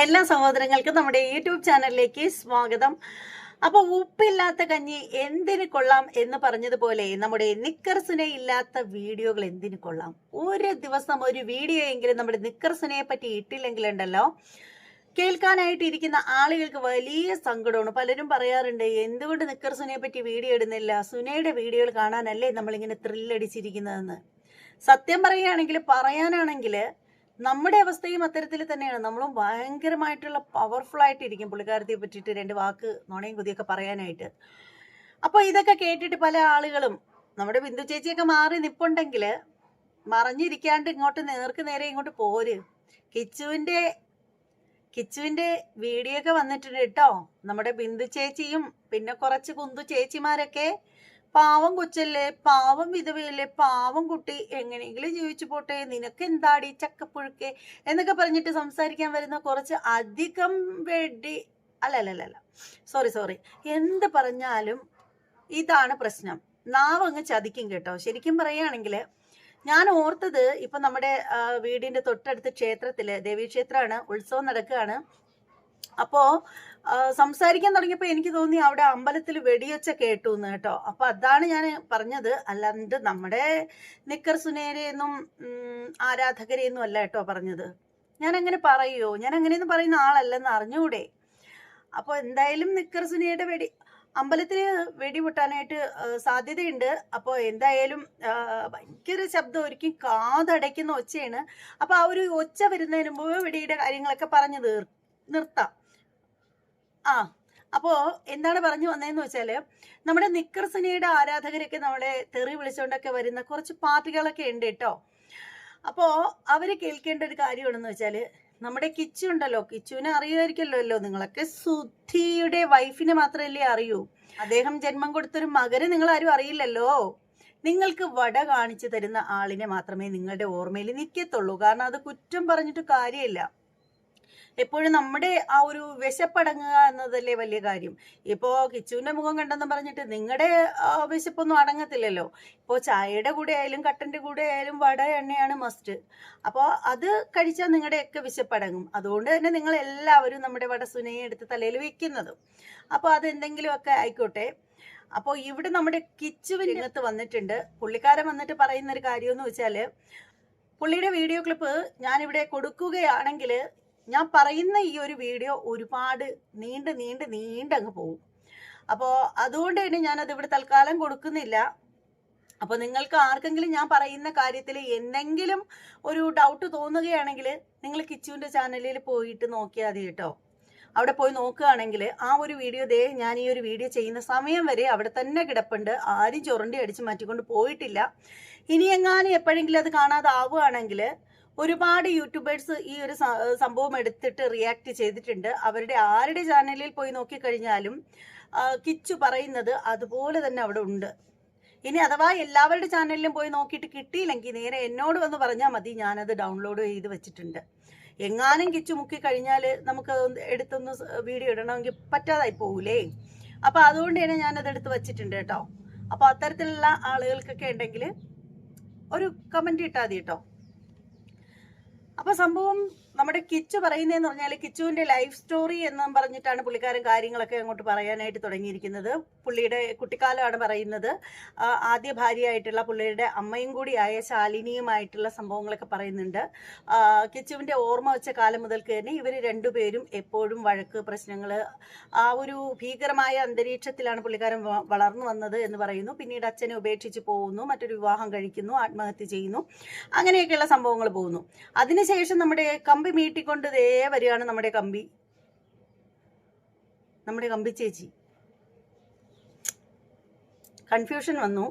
എല്ലാ സഹോദരങ്ങൾക്കും നമ്മുടെ യൂട്യൂബ് ചാനലിലേക്ക് സ്വാഗതം. അപ്പൊ ഉപ്പില്ലാത്ത കഞ്ഞി എന്തിന് കൊള്ളാം എന്ന് പറഞ്ഞതുപോലെ നമ്മുടെ നിക്കർസിനെ ഇല്ലാത്ത വീഡിയോകൾ എന്തിന് കൊള്ളാം. ഒരു ദിവസം ഒരു വീഡിയോ എങ്കിലും നമ്മുടെ നിക്കർസിനെ പറ്റി ഇട്ടില്ലെങ്കിലുണ്ടല്ലോ, കേൾക്കാനായിട്ട് ഇരിക്കുന്ന ആളുകൾക്ക് വലിയ സങ്കടമാണ്. പലരും പറയാറുണ്ട്, എന്തുകൊണ്ട് നിക്കർസിനെ പറ്റി വീഡിയോ ഇടുന്നില്ല, സുനയുടെ വീഡിയോകൾ കാണാനല്ലേ നമ്മളിങ്ങനെ ത്രില്ലടിച്ചിരിക്കുന്നതെന്ന്. സത്യം പറയാനാണെങ്കിൽ നമ്മുടെ അവസ്ഥയും അത്തരത്തിൽ തന്നെയാണ്. നമ്മളും ഭയങ്കരമായിട്ടുള്ള പവർഫുൾ ആയിട്ടിരിക്കും പുള്ളിക്കാരത്തെ പറ്റിയിട്ട് രണ്ട് വാക്ക് നുണയും കുതിയൊക്കെ പറയാനായിട്ട്. അപ്പോൾ ഇതൊക്കെ കേട്ടിട്ട് പല ആളുകളും നമ്മുടെ ബിന്ദു ചേച്ചിയൊക്കെ മാറി നിപ്പുണ്ടെങ്കിൽ മറഞ്ഞിരിക്കാണ്ട് ഇങ്ങോട്ട് നേർക്ക് നേരെ ഇങ്ങോട്ട് പോര്. കിച്ചുവിന്റെ വീഡിയോ ഒക്കെ വന്നിട്ടുണ്ട് കേട്ടോ. നമ്മുടെ ബിന്ദു ചേച്ചിയും പിന്നെ കുറച്ച് കുന്തു ചേച്ചിമാരൊക്കെ പാവം കൊച്ചല്ലേ, പാവം വിധവയല്ലേ, പാവം കുട്ടി, എങ്ങനെയെങ്കിലും ജീവിച്ചു പോട്ടെ, നിനക്ക് എന്താടി ചക്കപ്പുഴുക്കെ എന്നൊക്കെ പറഞ്ഞിട്ട് സംസാരിക്കാൻ വരുന്ന കുറച്ച് അധികം അല്ല സോറി എന്ത് പറഞ്ഞാലും ഇതാണ് പ്രശ്നം. നാവ് അങ്ങ് ചതിക്കും കേട്ടോ. ശരിക്കും പറയുകയാണെങ്കിൽ ഞാൻ ഓർത്തത്, ഇപ്പൊ നമ്മുടെ വീടിന്റെ തൊട്ടടുത്ത ക്ഷേത്രത്തില്, ദേവീക്ഷേത്രമാണ്, ഉത്സവം നടക്കുകയാണ്. അപ്പോ സംസാരിക്കാൻ തുടങ്ങിയപ്പോ എനിക്ക് തോന്നി അവിടെ അമ്പലത്തിൽ വെടിയൊച്ച കേട്ടു എന്ന് കേട്ടോ. അപ്പൊ അതാണ് ഞാൻ പറഞ്ഞത്. അല്ലാണ്ട് നമ്മുടെ നിക്കർ സുനേരെയൊന്നും ആരാധകരെയൊന്നും അല്ല കേട്ടോ പറഞ്ഞത്. ഞാൻ അങ്ങനെ പറയുമോ? ഞാൻ അങ്ങനെയൊന്നും പറയുന്ന ആളല്ലെന്ന് അറിഞ്ഞൂടെ. അപ്പൊ എന്തായാലും നിക്കർ സുനയുടെ അമ്പലത്തില് വെടി പൊട്ടാനായിട്ട് സാധ്യതയുണ്ട്. അപ്പോൾ എന്തായാലും ഭയങ്കര ശബ്ദം, ഒരിക്കലും കാതടയ്ക്കുന്ന ഒച്ചയാണ്. അപ്പൊ ആ ഒരു ഒച്ച വരുന്നതിന് മുമ്പ് വെടിയുടെ കാര്യങ്ങളൊക്കെ പറഞ്ഞു നിർത്താം. അപ്പോ എന്താണ് പറഞ്ഞു വന്നതെന്ന് വെച്ചാല്, നമ്മുടെ നിക്കർ സിനിയുടെ ആരാധകരൊക്കെ നമ്മളെ തെറി വിളിച്ചുകൊണ്ടൊക്കെ വരുന്ന കുറച്ച് പാർട്ടികളൊക്കെ ഉണ്ട് കേട്ടോ. അപ്പോ അവര് കേൾക്കേണ്ട ഒരു കാര്യമാണെന്ന് വെച്ചാല്, നമ്മുടെ കിച്ചു ഉണ്ടല്ലോ, കിച്ചുവിനെ അറിയുമായിരിക്കല്ലോ നിങ്ങളൊക്കെ. സുധിയുടെ വൈഫിനെ മാത്രമല്ലേ അറിയൂ. അദ്ദേഹം ജന്മം കൊടുത്തൊരു മകനെ നിങ്ങൾ ആരും അറിയില്ലല്ലോ. നിങ്ങൾക്ക് വട കാണിച്ചു തരുന്ന ആളിനെ മാത്രമേ നിങ്ങളുടെ ഓർമ്മയിൽ നിൽക്കത്തുള്ളൂ. കാരണം അത് കുറ്റം പറഞ്ഞിട്ട് കാര്യമില്ല. എപ്പോഴും നമ്മുടെ ആ ഒരു വിശപ്പടങ്ങുക എന്നതല്ലേ വലിയ കാര്യം. ഇപ്പോ കിച്ചുവിന്റെ മുഖം കണ്ടെന്ന് പറഞ്ഞിട്ട് നിങ്ങളുടെ വിശപ്പൊന്നും അടങ്ങത്തില്ലല്ലോ. ഇപ്പോ ചായയുടെ കൂടെ ആയാലും കട്ടന്റെ കൂടെ ആയാലും വട എണ്ണയാണ് മസ്റ്റ്. അപ്പോൾ അത് കഴിച്ചാൽ നിങ്ങളുടെയൊക്കെ വിശപ്പടങ്ങും. അതുകൊണ്ട് തന്നെ നിങ്ങൾ എല്ലാവരും നമ്മുടെ വട സുനയെ എടുത്ത് തലയിൽ വെക്കുന്നതും. അപ്പോൾ അതെന്തെങ്കിലുമൊക്കെ ആയിക്കോട്ടെ. അപ്പോൾ ഇവിടെ നമ്മുടെ കിച്ചുവിൻ്റെ രംഗത്ത് വന്നിട്ടുണ്ട്. പുള്ളിക്കാരൻ വന്നിട്ട് പറയുന്ന ഒരു കാര്യം എന്ന് വെച്ചാല്, പുള്ളിയുടെ വീഡിയോ ക്ലിപ്പ് ഞാനിവിടെ കൊടുക്കുകയാണെങ്കിൽ ഞാൻ പറയുന്ന ഈ ഒരു വീഡിയോ ഒരുപാട് നീണ്ടങ്ങ് പോകും. അപ്പോൾ അതുകൊണ്ട് തന്നെ ഞാനത് ഇവിടെ തൽക്കാലം കൊടുക്കുന്നില്ല. അപ്പോൾ നിങ്ങൾക്ക് ആർക്കെങ്കിലും ഞാൻ പറയുന്ന കാര്യത്തിൽ എന്തെങ്കിലും ഒരു ഡൗട്ട് തോന്നുകയാണെങ്കിൽ നിങ്ങൾ കിച്ചുവിൻ്റെ ചാനലിൽ പോയിട്ട് നോക്കിയാൽ മതി കേട്ടോ. അവിടെ പോയി നോക്കുകയാണെങ്കിൽ ആ ഒരു വീഡിയോ ഞാൻ ഈ ഒരു വീഡിയോ ചെയ്യുന്ന സമയം വരെ അവിടെ തന്നെ കിടപ്പുണ്ട്. ആരും ചുരണ്ടി അടിച്ച് മാറ്റിക്കൊണ്ട് പോയിട്ടില്ല. ഇനി എങ്ങാനും എപ്പോഴെങ്കിലും അത് കാണാതാവുകയാണെങ്കിൽ, ഒരുപാട് യൂട്യൂബേഴ്സ് ഈ ഒരു സംഭവം എടുത്തിട്ട് റിയാക്ട് ചെയ്തിട്ടുണ്ട്. ആരുടെ ചാനലിൽ പോയി നോക്കിക്കഴിഞ്ഞാലും കിച്ചു പറയുന്നത് അതുപോലെ തന്നെ അവിടെ ഉണ്ട്. ഇനി അഥവാ എല്ലാവരുടെ ചാനലിലും പോയി നോക്കിയിട്ട് കിട്ടിയില്ലെങ്കിൽ നേരെ എന്നോട് വന്ന് പറഞ്ഞാൽ മതി, ഞാനത് ഡൗൺലോഡ് ചെയ്ത് വെച്ചിട്ടുണ്ട്. എങ്ങാനും കിച്ചു മുക്കി കഴിഞ്ഞാൽ നമുക്ക് എടുത്തൊന്ന് വീഡിയോ ഇടണമെങ്കിൽ പറ്റാതായി പോകൂലേ. അപ്പൊ അതുകൊണ്ട് തന്നെ ഞാനത് എടുത്ത് വെച്ചിട്ടുണ്ട് കേട്ടോ. അപ്പൊ അത്തരത്തിലുള്ള ആളുകൾക്കൊക്കെ ഉണ്ടെങ്കിൽ ഒരു കമന്റ് ഇട്ടാൽ മതി കേട്ടോ. അപ്പൊ സംഭവം നമ്മുടെ കിച്ചു പറയുന്നതെന്ന് പറഞ്ഞാൽ, കിച്ചുവിന്റെ ലൈഫ് സ്റ്റോറി എന്നും പറഞ്ഞിട്ടാണ് പുള്ളിക്കാരൻ കാര്യങ്ങളൊക്കെ അങ്ങോട്ട് പറയാനായിട്ട് തുടങ്ങിയിരിക്കുന്നത്. പുള്ളിയുടെ കുട്ടിക്കാലമാണ് പറയുന്നത്. ആദ്യ ഭാര്യയായിട്ടുള്ള പുള്ളിയുടെ അമ്മയും കൂടിയായ ശാലിനിയുമായിട്ടുള്ള സംഭവങ്ങളൊക്കെ പറയുന്നുണ്ട്. കിച്ചുവിന്റെ ഓർമ്മ വെച്ച കാലം മുതൽക്ക് തന്നെ ഇവർ രണ്ടുപേരും എപ്പോഴും വഴക്ക്, പ്രശ്നങ്ങൾ, ആ ഒരു ഭീകരമായ അന്തരീക്ഷത്തിലാണ് പുള്ളിക്കാരൻ വളർന്നു വന്നത് എന്ന് പറയുന്നു. പിന്നീട് അച്ഛനെ ഉപേക്ഷിച്ച് പോകുന്നു, മറ്റൊരു വിവാഹം കഴിക്കുന്നു, ആത്മഹത്യ ചെയ്യുന്നു, അങ്ങനെയൊക്കെയുള്ള സംഭവങ്ങൾ പോകുന്നു. അതിനുശേഷം നമ്മുടെ കമ്പി മീട്ടിക്കൊണ്ട് വരികയാണ് നമ്മുടെ കമ്പി ചേച്ചി. കൺഫ്യൂഷൻ വന്നു.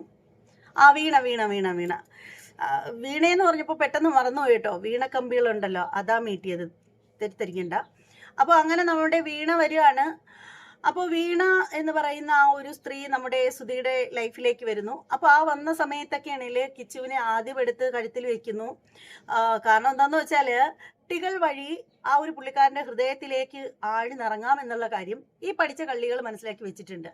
വീണയെന്ന് പറഞ്ഞപ്പോൾ പെട്ടെന്ന് മറന്നുപോയി കേട്ടോ. വീണ കമ്പികളുണ്ടല്ലോ, അതാ മീട്ടിയത്, തെറ്റിദ്ധരിക്കണ്ട. അപ്പോൾ അങ്ങനെ നമ്മുടെ വീണ വരികയാണ്. അപ്പോൾ വീണ എന്ന് പറയുന്ന ആ ഒരു സ്ത്രീ നമ്മുടെ സുധിയുടെ ലൈഫിലേക്ക് വരുന്നു. അപ്പോൾ ആ വന്ന സമയത്തൊക്കെയാണെങ്കിൽ കിച്ചുവിനെ ആദ്യം എടുത്ത് കഴുത്തിൽ വെക്കുന്നു. കാരണം എന്താണെന്ന് വെച്ചാൽ, കുട്ടികൾ വഴി ആ ഒരു പുള്ളിക്കാരൻ്റെ ഹൃദയത്തിലേക്ക് ആഴ്ന്നിറങ്ങാം എന്നുള്ള കാര്യം ഈ പഠിച്ച കള്ളികൾ മനസ്സിലാക്കി വെച്ചിട്ടുണ്ട്.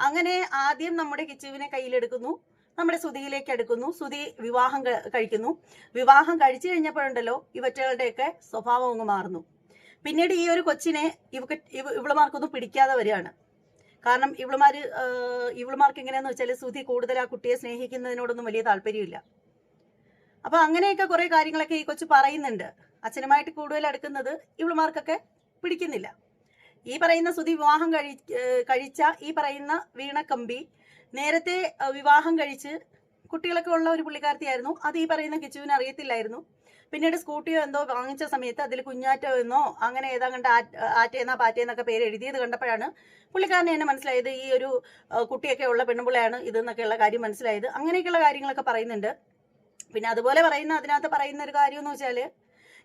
അങ്ങനെ ആദ്യം നമ്മുടെ കിച്ചുവിനെ കയ്യിലെടുക്കുന്നു, നമ്മുടെ സുധിയിലേക്ക് എടുക്കുന്നു. സുധി വിവാഹം കഴിക്കുന്നു. വിവാഹം കഴിച്ചു കഴിഞ്ഞപ്പോഴുണ്ടല്ലോ ഇവറ്റകളുടെയൊക്കെ സ്വഭാവം അങ്ങ് മാറുന്നു. പിന്നീട് ഈ ഒരു കൊച്ചിനെ ഇവളുമാർക്കൊന്നും പിടിക്കാതെ വരികയാണ്. കാരണം ഇവളുമാർക്ക് എങ്ങനെയാന്ന് വെച്ചാൽ സുധി കൂടുതൽ ആ കുട്ടിയെ സ്നേഹിക്കുന്നതിനോടൊന്നും വലിയ താല്പര്യമില്ല. അപ്പൊ അങ്ങനെയൊക്കെ കുറെ കാര്യങ്ങളൊക്കെ ഈ കൊച്ചു പറയുന്നുണ്ട്. അച്ഛനുമായിട്ട് കൂടുതൽ അടുക്കുന്നത് ഇവളുമാർക്കൊക്കെ പിടിക്കുന്നില്ല. ഈ പറയുന്ന സുധി വിവാഹം കഴിച്ച ഈ പറയുന്ന വീണക്കമ്പി നേരത്തെ വിവാഹം കഴിച്ച് കുട്ടികളൊക്കെ ഉള്ള ഒരു പുള്ളിക്കാരത്തിയായിരുന്നു. അത് ഈ പറയുന്ന കിച്ചുവിന് അറിയത്തില്ലായിരുന്നു. പിന്നീട് സ്കൂട്ടിയോ എന്തോ വാങ്ങിച്ച സമയത്ത് അതിൽ കുഞ്ഞാറ്റോ എന്നോ അങ്ങനെ ഏതാ കണ്ട ആറ്റേന്നാ പാറ്റേന്നൊക്കെ പേര് എഴുതിയത് കണ്ടപ്പോഴാണ് പുള്ളിക്കാരനെ എന്നെ മനസ്സിലായത് ഈ ഒരു കുട്ടിയൊക്കെ ഉള്ള പെണ്ണുപിള്ളയാണ് ഇതെന്നൊക്കെയുള്ള കാര്യം മനസ്സിലായത്. അങ്ങനെയൊക്കെയുള്ള കാര്യങ്ങളൊക്കെ പറയുന്നുണ്ട്. പിന്നെ അതുപോലെ അതിനകത്ത് പറയുന്ന ഒരു കാര്യം എന്ന് വെച്ചാൽ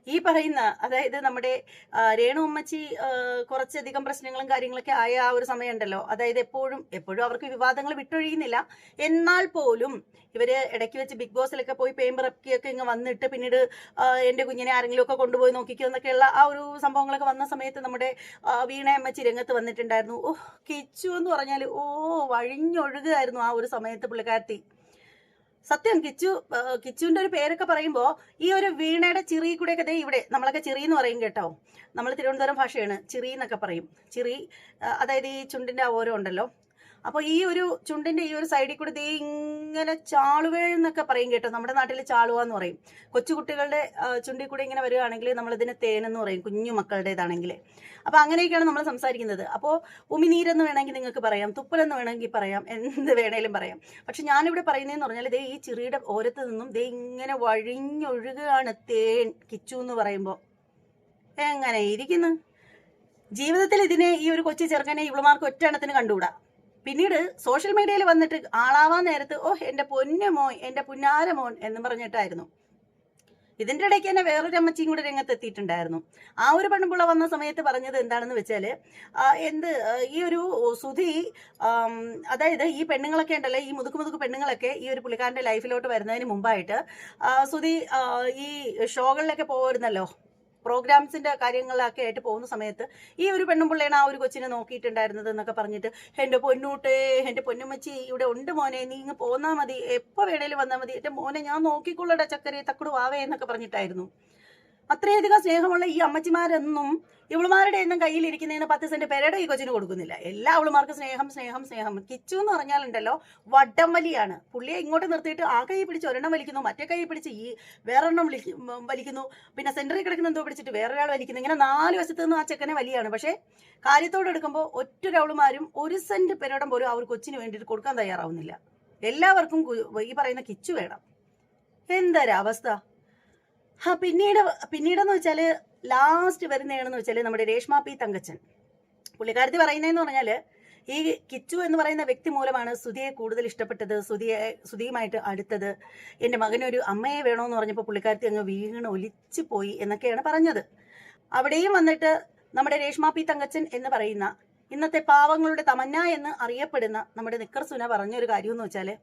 ഈ പറയുന്ന അതായത് നമ്മുടെ രേണു അമ്മച്ചി കുറച്ചധികം പ്രശ്നങ്ങളും കാര്യങ്ങളൊക്കെ ആയ ആ ഒരു സമയമുണ്ടല്ലോ, അതായത് എപ്പോഴും അവർക്ക് വിവാദങ്ങൾ വിട്ടൊഴിയുന്നില്ല. എന്നാൽ പോലും ഇവര് ഇടയ്ക്ക് വെച്ച് ബിഗ് ബോസിലൊക്കെ പോയി പേമ്പറക്കിയൊക്കെ ഇങ്ങ് വന്നിട്ട് പിന്നീട് എൻ്റെ കുഞ്ഞിനെ ആരെങ്കിലും ഒക്കെ കൊണ്ടുപോയി നോക്കിക്കോ എന്നൊക്കെയുള്ള ആ ഒരു സംഭവങ്ങളൊക്കെ വന്ന സമയത്ത് നമ്മുടെ വീണ അമ്മച്ചി രംഗത്ത് വന്നിട്ടുണ്ടായിരുന്നു. കിച്ചു എന്ന് പറഞ്ഞാൽ വഴിഞ്ഞൊഴുകുകയായിരുന്നു ആ ഒരു സമയത്ത് പുള്ളിക്കാരത്തി. സത്യം കിച്ചുവിന്റെ ഒരു പേരൊക്കെ പറയുമ്പോൾ ഈ ഒരു വീണയുടെ ചിറി കൂടെയൊക്കെ ഇവിടെ നമ്മളൊക്കെ ചിറി എന്ന് പറയും കേട്ടോ. നമ്മൾ തിരുവനന്തപുരം ഭാഷയാണ് ചിറി എന്നൊക്കെ പറയും. ചിറി അതായത് ഈ ചുണ്ടിന്റെ ഓരോ ഉണ്ടല്ലോ, അപ്പൊ ഈ ഒരു ചുണ്ടിന്റെ ഈ ഒരു സൈഡിൽ കൂടെ ദേ ഇങ്ങനെ ചാളുവേന്നൊക്കെ പറയും കേട്ടോ. നമ്മുടെ നാട്ടിൽ ചാളുവ എന്ന് പറയും. കൊച്ചുകുട്ടികളുടെ ചുണ്ടിൽ കൂടെ ഇങ്ങനെ വരികയാണെങ്കിൽ നമ്മളിതിനെ തേനെന്ന് പറയും, കുഞ്ഞു മക്കളുടേതാണെങ്കിൽ. അപ്പൊ അങ്ങനെയൊക്കെയാണ് നമ്മൾ സംസാരിക്കുന്നത്. അപ്പോൾ ഉമിനീരെന്ന് വേണമെങ്കിൽ നിങ്ങൾക്ക് പറയാം, തുപ്പലെന്ന് വേണമെങ്കിൽ പറയാം, എന്ത് വേണേലും പറയാം. പക്ഷെ ഞാനിവിടെ പറയുന്നതെന്ന് പറഞ്ഞാൽ ദേ ഈ ചിറിയുടെ ഓരത്ത് നിന്നും ദേ ഇങ്ങനെ വഴിഞ്ഞൊഴുകുകയാണ് തേൻ കിച്ചു എന്ന് പറയുമ്പോൾ. എങ്ങനെ ഇരിക്കുന്നു ജീവിതത്തിൽ ഇതിനെ ഈ ഒരു കൊച്ചു ചെറുക്കനെ ഇവളുമാർക്ക് ഒറ്റ എണ്ണത്തിന് കണ്ടുകൂടാ. പിന്നീട് സോഷ്യൽ മീഡിയയിൽ വന്നിട്ട് ആളാവാൻ നേരത്ത് എന്റെ പൊന്നുമോൻ, എന്റെ പുന്നാരമോൻ എന്ന് പറഞ്ഞിട്ടായിരുന്നു. ഇതിന്റെ ഇടയ്ക്ക് തന്നെ വേറൊരു അമ്മച്ചിയും കൂടെ രംഗത്ത് എത്തിയിട്ടുണ്ടായിരുന്നു. ആ ഒരു പെൺപിള്ള വന്ന സമയത്ത് പറഞ്ഞത് എന്താണെന്ന് വെച്ചാല് ഈ ഒരു സുധി അതായത് ഈ പെണ്ണുങ്ങളൊക്കെ ഉണ്ടല്ലോ, ഈ മുതുക്ക് പെണ്ണുങ്ങളൊക്കെ ഈ ഒരു പുള്ളിക്കാരന്റെ ലൈഫിലോട്ട് വരുന്നതിന് മുമ്പായിട്ട് സുധി ഈ ഷോകളിലൊക്കെ പോയിരുന്നല്ലോ, പ്രോഗ്രാംസിന്റെ കാര്യങ്ങളൊക്കെ ആയിട്ട് പോകുന്ന സമയത്ത് ഈ ഒരു പെണ്ണുപിള്ളയാണ് ആ ഒരു കൊച്ചിനെ നോക്കിയിട്ടുണ്ടായിരുന്നത് എന്നൊക്കെ പറഞ്ഞിട്ട്, എന്റെ പൊന്നൂട്ടേ, എന്റെ പൊന്നുമ്മച്ചി ഇവിടെ ഉണ്ട് മോനെ, നീ ഇങ്ങ് പോന്നാ മതി, എപ്പോ വേണേലും വന്നാൽ മതി, എന്റെ മോനെ ഞാൻ നോക്കിക്കൊള്ളടാ ചക്കരെ തക്കുടു വാവേ എന്നൊക്കെ പറഞ്ഞിട്ടായിരുന്നു. അത്രയധികം സ്നേഹമുള്ള ഈ അമ്മച്ചിമാരൊന്നും ഇവളുമാരുടെ ഒന്നും കയ്യിലിരിക്കുന്നതിന് 10 സെന്റ് പെരയുടെ ഈ കൊച്ചിന് കൊടുക്കുന്നില്ല. എല്ലാ അവളുമാർക്ക് സ്നേഹം. കിച്ചു എന്ന് പറഞ്ഞാലുണ്ടല്ലോ വടംവലിയാണ്. പുള്ളിയെ ഇങ്ങോട്ട് നിർത്തിയിട്ട് ആ കൈ പിടിച്ച് ഒരെണ്ണം വലിക്കുന്നു, മറ്റേ കൈ പിടിച്ച് ഈ വേറൊരെണ്ണം വലിക്കുന്നു, പിന്നെ സെന്ററിൽ കിടക്കുന്ന എന്തോ പിടിച്ചിട്ട് വേറൊരാൾ വലിക്കുന്നു. ഇങ്ങനെ 4 വശത്ത് നിന്ന് ആ ചെക്കനെ വലിയാണ്. പക്ഷെ കാര്യത്തോട് എടുക്കുമ്പോൾ ഒറ്റൊരവളുമാരും 1 സെന്റ് പെരടം പോലും ആ ഒരു കൊച്ചിന് വേണ്ടിയിട്ട് കൊടുക്കാൻ തയ്യാറാവുന്നില്ല. എല്ലാവർക്കും ഈ പറയുന്ന കിച്ചു വേണം. എന്തൊരവസ്ഥ. പിന്നീടെന്ന് വെച്ചാല് ലാസ്റ്റ് വരുന്നതാണെന്ന് വെച്ചാൽ നമ്മുടെ രേഷ്മ പി തങ്കച്ചൻ. പുള്ളിക്കാരത്തി പറയുന്നതെന്ന് പറഞ്ഞാല് ഈ കിച്ചു എന്ന് പറയുന്ന വ്യക്തി മൂലമാണ് സുധിയെ കൂടുതൽ ഇഷ്ടപ്പെട്ടത്, സുധിയുമായിട്ട് അടുത്തത്. എൻ്റെ മകനൊരു അമ്മയെ വേണമെന്ന് പറഞ്ഞപ്പോൾ പുള്ളിക്കാരത്തി അങ്ങ് വീണ് ഒലിച്ചു പോയി എന്നൊക്കെയാണ് പറഞ്ഞത്. അവിടെയും വന്നിട്ട് നമ്മുടെ രേഷ്മ പി തങ്കച്ചൻ എന്ന് പറയുന്ന ഇന്നത്തെ പാവങ്ങളുടെ തമന്ന എന്ന് അറിയപ്പെടുന്ന നമ്മുടെ നിക്കർ സുന പറഞ്ഞൊരു കാര്യം എന്ന് വെച്ചാല്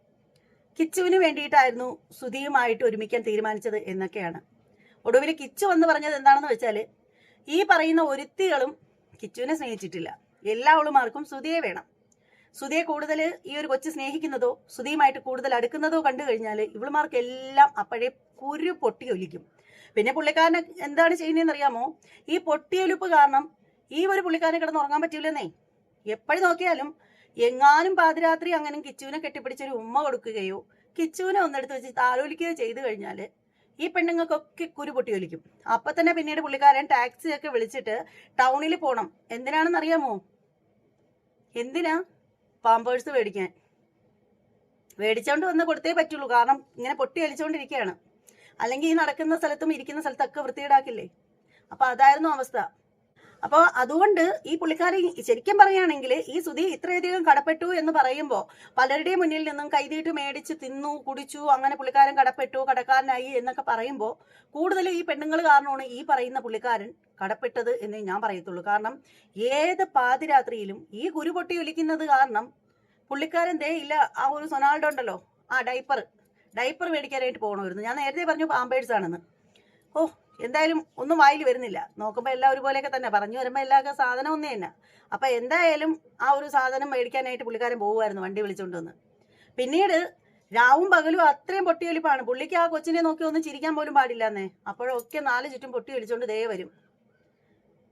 കിച്ചുവിന് വേണ്ടിയിട്ടായിരുന്നു സുധിയുമായിട്ട് ഒരുമിക്കാൻ തീരുമാനിച്ചത് എന്നൊക്കെയാണ്. ഒടുവിൽ കിച്ചു എന്ന് പറഞ്ഞത് എന്താണെന്ന് വെച്ചാല് ഈ പറയുന്ന ഒരുത്തികളും കിച്ചുവിനെ സ്നേഹിച്ചിട്ടില്ല. എല്ലാ അവളുമാർക്കും സുധിയെ വേണം. സുധിയെ കൂടുതൽ ഈ ഒരു കൊച്ചു സ്നേഹിക്കുന്നതോ സുധിയുമായിട്ട് കൂടുതൽ അടുക്കുന്നതോ കണ്ടു കഴിഞ്ഞാൽ ഇവളുമാർക്കെല്ലാം അപ്പോഴേ കുരു പൊട്ടിയൊലിക്കും. പിന്നെ പുള്ളിക്കാരനെ എന്താണ് ചെയ്യുന്നതെന്ന് അറിയാമോ? ഈ പൊട്ടിയൊലിപ്പ് കാരണം ഈ ഒരു പുള്ളിക്കാരനെ കിടന്ന് ഉറങ്ങാൻ പറ്റില്ലെന്നേ. എപ്പോഴും നോക്കിയാലും എങ്ങാനും പാതിരാത്രി അങ്ങനെ കിച്ചുവിനെ കെട്ടിപ്പിടിച്ചൊരു ഉമ്മ കൊടുക്കുകയോ കിച്ചുവിനെ ഒന്നെടുത്ത് വെച്ച് താലോലിക്കുകയോ ചെയ്തു കഴിഞ്ഞാൽ ഈ പെണ്ണുങ്ങൾക്കൊക്കെ കുരു പൊട്ടിയൊലിക്കും. അപ്പൊ തന്നെ പിന്നീട് പുള്ളിക്കാരൻ ടാക്സി ഒക്കെ വിളിച്ചിട്ട് ടൗണിൽ പോകണം. എന്തിനാണെന്ന് അറിയാമോ? എന്തിനാ? പാമ്പേഴ്സ് മേടിച്ചോണ്ട് വന്ന് കൊടുത്തേ പറ്റുള്ളൂ. കാരണം ഇങ്ങനെ പൊട്ടിയൊലിച്ചോണ്ടിരിക്കുകയാണ്. അല്ലെങ്കിൽ ഈ നടക്കുന്ന സ്ഥലത്തും ഇരിക്കുന്ന സ്ഥലത്തൊക്കെ വൃത്തിയിടാക്കില്ലേ. അപ്പൊ അതായിരുന്നു അവസ്ഥ. അപ്പോൾ അതുകൊണ്ട് ഈ പുള്ളിക്കാരി ശരിക്കും പറയുകയാണെങ്കിൽ ഈ സുധി ഇത്രയധികം കടപ്പെട്ടു എന്ന് പറയുമ്പോൾ പലരുടെയും മുന്നിൽ നിന്നും കൈതീട്ട് മേടിച്ച് തിന്നു കുടിച്ചു, അങ്ങനെ പുള്ളിക്കാരൻ കടപ്പെട്ടു, കടക്കാരനായി എന്നൊക്കെ പറയുമ്പോൾ കൂടുതൽ ഈ പെണ്ണുങ്ങൾ കാരണമാണ് ഈ പറയുന്ന പുള്ളിക്കാരൻ കടപ്പെട്ടത് എന്നേ ഞാൻ പറയത്തുള്ളൂ. കാരണം ഏത് പാതിരാത്രിയിലും ഈ കുരു പൊട്ടി ഒലിക്കുന്നത് കാരണം പുള്ളിക്കാരൻ ഇല്ല ആ ഒരു സൊനാൾഡോ ഉണ്ടല്ലോ, ആ ഡൈപ്പർ മേടിക്കാനായിട്ട് പോകണമായിരുന്നു. ഞാൻ നേരത്തെ പറഞ്ഞു പാമ്പേഴ്സ് ആണെന്ന്. എന്തായാലും ഒന്നും വായിൽ വരുന്നില്ല. നോക്കുമ്പോൾ എല്ലാം ഒരുപോലെയൊക്കെ തന്നെ, പറഞ്ഞു വരുമ്പോൾ എല്ലാ സാധനം ഒന്നേ തന്നെ. അപ്പൊ എന്തായാലും ആ ഒരു സാധനം മേടിക്കാനായിട്ട് പുള്ളിക്കാരൻ പോകുമായിരുന്നു വണ്ടി വിളിച്ചുകൊണ്ടുവന്ന്. പിന്നീട് രാവും പകലും അത്രയും പൊട്ടിയൊലിപ്പാണ്. പുള്ളിക്ക് ആ കൊച്ചിനെ നോക്കി ഒന്നും ചിരിക്കാൻ പോലും പാടില്ലെന്നേ. അപ്പോഴൊക്കെ 4 ചുറ്റും പൊട്ടി ഒലിച്ചോണ്ട് വരും.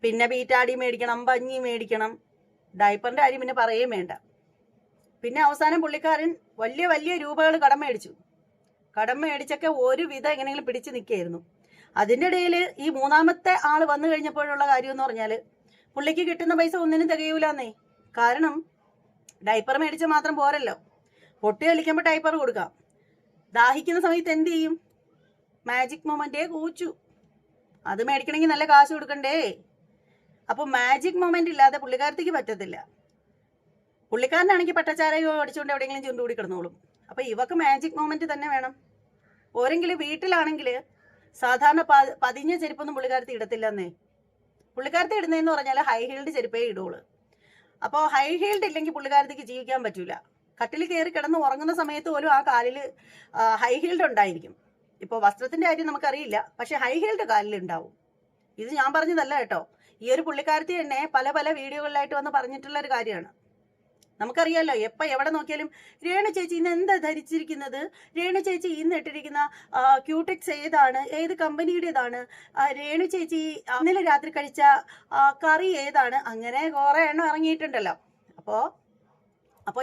പിന്നെ ബീറ്റാടി മേടിക്കണം, പഞ്ഞി മേടിക്കണം, ഡയപ്പറിന്റെ കാര്യം പിന്നെ പറയുകയും വേണ്ട. പിന്നെ അവസാനം പുള്ളിക്കാരൻ വലിയ വലിയ രൂപകൾ കടം മേടിച്ചു. കടം മേടിച്ചൊക്കെ ഒരുവിധം എങ്ങനെയെങ്കിലും പിടിച്ചു നിൽക്കുകയായിരുന്നു. അതിൻ്റെ ഇടയിൽ ഈ മൂന്നാമത്തെ ആൾ വന്നു കഴിഞ്ഞപ്പോഴുള്ള കാര്യം എന്ന് പറഞ്ഞാൽ പുള്ളിക്ക് കിട്ടുന്ന പൈസ ഒന്നിനും തികയൂലെന്നേ. കാരണം ഡയപ്പർ മേടിച്ച മാത്രം പോരല്ലോ, പൊട്ടി കളിക്കുമ്പോൾ ഡയപ്പർ കൊടുക്കാം. ദാഹിക്കുന്ന സമയത്ത് എന്ത് ചെയ്യും? മാജിക് മൊമെന്റേ കൂച്ചു. അത് മേടിക്കണമെങ്കിൽ നല്ല കാശ് കൊടുക്കണ്ടേ? അപ്പോൾ മാജിക് മൊമെന്റ് ഇല്ലാതെ പുള്ളിക്കാരത്തേക്ക് പറ്റത്തില്ല. പുള്ളിക്കാരനാണെങ്കിൽ പട്ടച്ചാരയോ അടിച്ചുകൊണ്ട് എവിടെയെങ്കിലും ചുണ്ടുകൂടി കിടന്നോളും. അപ്പോൾ ഇവക്ക് മാജിക് മൊമെന്റ് തന്നെ വേണം. ഓരെങ്കിലും വീട്ടിലാണെങ്കിൽ സാധാരണ പതിഞ്ഞ ചെരുപ്പൊന്നും പുള്ളിക്കാരത്തി ഇടത്തില്ലെന്നേ. പുള്ളിക്കാരത്തി ഇടുന്നതെന്ന് പറഞ്ഞാൽ ഹൈ ഹീൽഡ് ചെരുപ്പേ ഇടുള്ളൂ. അപ്പോൾ ഹൈ ഹീൽഡ് ഇല്ലെങ്കിൽ പുള്ളിക്കാരത്തിക്ക് ജീവിക്കാൻ പറ്റൂല. കട്ടിൽ കയറി കിടന്ന് ഉറങ്ങുന്ന സമയത്ത് പോലും ആ കാലിൽ ഹൈ ഹീൽഡ് ഉണ്ടായിരിക്കും. ഇപ്പോൾ വസ്ത്രത്തിന്റെ കാര്യം നമുക്കറിയില്ല, പക്ഷെ ഹൈ ഹീൽഡ് കാലിൽ ഉണ്ടാവും. ഇത് ഞാൻ പറഞ്ഞതല്ല കേട്ടോ, ഈ ഒരു പുള്ളിക്കാരത്തി തന്നെ പല പല വീഡിയോകളിലായിട്ട് വന്ന് പറഞ്ഞിട്ടുള്ള ഒരു കാര്യമാണ്. നമുക്കറിയാലോ, എപ്പോൾ എവിടെ നോക്കിയാലും രേണു ചേച്ചി ഇന്ന് എന്താ ധരിച്ചിരിക്കുന്നത്, രേണു ചേച്ചി ഇന്ന് ഇട്ടിരിക്കുന്ന ക്യൂടെക്സ് ഏതാണ്, ഏത് കമ്പനിയുടേതാണ്, രേണു ചേച്ചി ഇന്നലെ രാത്രി കഴിച്ച കറി ഏതാണ്, അങ്ങനെ കുറേ എണ്ണം ഇറങ്ങിയിട്ടുണ്ടല്ലോ. അപ്പോൾ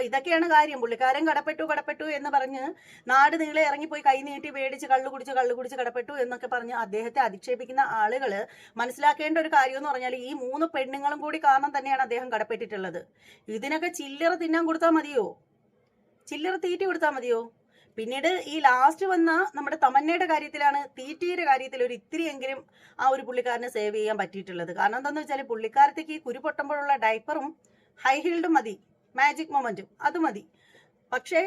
ഇതൊക്കെയാണ് കാര്യം. പുള്ളിക്കാരൻ കടപ്പെട്ടു എന്ന് പറഞ്ഞ് നാട് നീളെ ഇറങ്ങിപ്പോയി കൈ നീട്ടി മേടിച്ച് കള്ളു കുടിച്ച് കടപ്പെട്ടു എന്നൊക്കെ പറഞ്ഞ് അദ്ദേഹത്തെ അധിക്ഷേപിക്കുന്ന ആളുകൾ മനസ്സിലാക്കേണ്ട ഒരു കാര്യം എന്ന് പറഞ്ഞാൽ ഈ 3 പെണ്ണുങ്ങളും കൂടി കാരണം തന്നെയാണ് അദ്ദേഹം കടപ്പെട്ടിട്ടുള്ളത്. ഇതിനൊക്കെ ചില്ലറ തിന്നാൻ കൊടുത്താൽ മതിയോ? ചില്ലറ തീറ്റി കൊടുത്താൽ മതിയോ? പിന്നീട് ഈ ലാസ്റ്റ് വന്ന നമ്മുടെ തമന്നയുടെ കാര്യത്തിലാണ് തീറ്റിയുടെ കാര്യത്തിൽ ഒരു ഇത്തിരിയെങ്കിലും ആ ഒരു പുള്ളിക്കാരനെ സേവ് ചെയ്യാൻ പറ്റിയിട്ടുള്ളത്. കാരണം എന്താണെന്ന് വെച്ചാൽ പുള്ളിക്കാരത്തേക്ക് കുരു പൊട്ടുമ്പോഴുള്ള ഡയപ്പറും ഹൈ ഹീൽഡും മതി, മാജിക് മൊമെന്റും അത് മതി. പക്ഷേ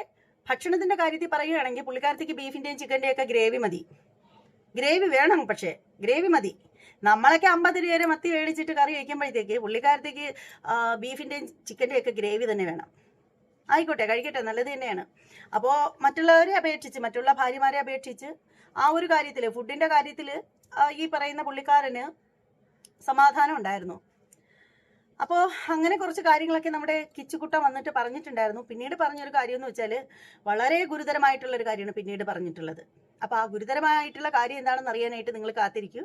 ഭക്ഷണത്തിന്റെ കാര്യത്തിൽ പറയുകയാണെങ്കിൽ പുള്ളിക്കാരത്തേക്ക് ബീഫിന്റെയും ചിക്കന്റെയും ഒക്കെ ഗ്രേവി മതി. ഗ്രേവി വേണം, പക്ഷേ ഗ്രേവി മതി. നമ്മളൊക്കെ 50 രൂപ മത്തി മേടിച്ചിട്ട് കറി വയ്ക്കുമ്പോഴത്തേക്ക് പുള്ളിക്കാരത്തേക്ക് ബീഫിന്റെയും ചിക്കന്റെയും ഒക്കെ ഗ്രേവി തന്നെ വേണം. ആയിക്കോട്ടെ, കഴിക്കട്ടെ, നല്ലത് തന്നെയാണ്. അപ്പോൾ മറ്റുള്ളവരെ അപേക്ഷിച്ച്, മറ്റുള്ള ഭാര്യമാരെ അപേക്ഷിച്ച് ആ ഒരു കാര്യത്തിൽ, ഫുഡിന്റെ കാര്യത്തിൽ ഈ പറയുന്ന പുള്ളിക്കാരന് സമാധാനം ഉണ്ടായിരുന്നു. അപ്പോൾ അങ്ങനെ കുറച്ച് കാര്യങ്ങളൊക്കെ നമ്മുടെ കിച്ചുകുട്ട വന്നിട്ട് പറഞ്ഞിട്ടുണ്ടായിരുന്നു. പിന്നീട് പറഞ്ഞൊരു കാര്യം എന്ന് വെച്ചാൽ വളരെ ഗുരുതരമായിട്ടുള്ളൊരു കാര്യമാണ് പിന്നീട് പറഞ്ഞിട്ടുള്ളത്. അപ്പോൾ ആ ഗുരുതരമായിട്ടുള്ള കാര്യം എന്താണെന്ന് അറിയാനായിട്ട് നിങ്ങൾ കാത്തിരിക്കൂ.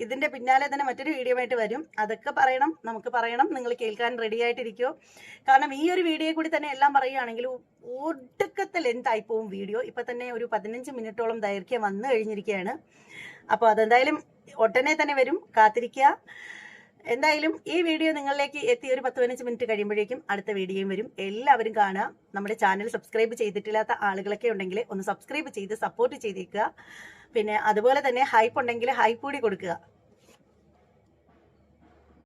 ഇതിൻ്റെ പിന്നാലെ തന്നെ മറ്റൊരു വീഡിയോ ആയിട്ട് വരും. അതൊക്കെ പറയണം, നമുക്ക് പറയണം, നിങ്ങൾ കേൾക്കാൻ റെഡി ആയിട്ടിരിക്കുമോ? കാരണം ഈ ഒരു വീഡിയോ കൂടി തന്നെ എല്ലാം പറയുകയാണെങ്കിൽ ഒടുക്കത്തെ ലെന്ത് ആയി പോവും വീഡിയോ. ഇപ്പം തന്നെ ഒരു 15 മിനിറ്റോളം ദൈർഘ്യം വന്നു കഴിഞ്ഞിരിക്കുകയാണ്. അപ്പോൾ അതെന്തായാലും ഒട്ടനെ തന്നെ വരും, കാത്തിരിക്കുക. എന്തായാലും ഈ വീഡിയോ നിങ്ങളിലേക്ക് എത്തി ഒരു 10-15 മിനിറ്റ് കഴിയുമ്പോഴേക്കും അടുത്ത വീഡിയോയും വരും. എല്ലാവരും കാണുക. നമ്മുടെ ചാനൽ സബ്സ്ക്രൈബ് ചെയ്തിട്ടില്ലാത്ത ആളുകളൊക്കെ ഉണ്ടെങ്കിൽ ഒന്ന് സബ്സ്ക്രൈബ് ചെയ്ത് സപ്പോർട്ട് ചെയ്തേക്കുക. പിന്നെ അതുപോലെ തന്നെ ഹൈപ്പ് ഉണ്ടെങ്കിൽ ഹൈപ്പ് കൂടി കൊടുക്കുക.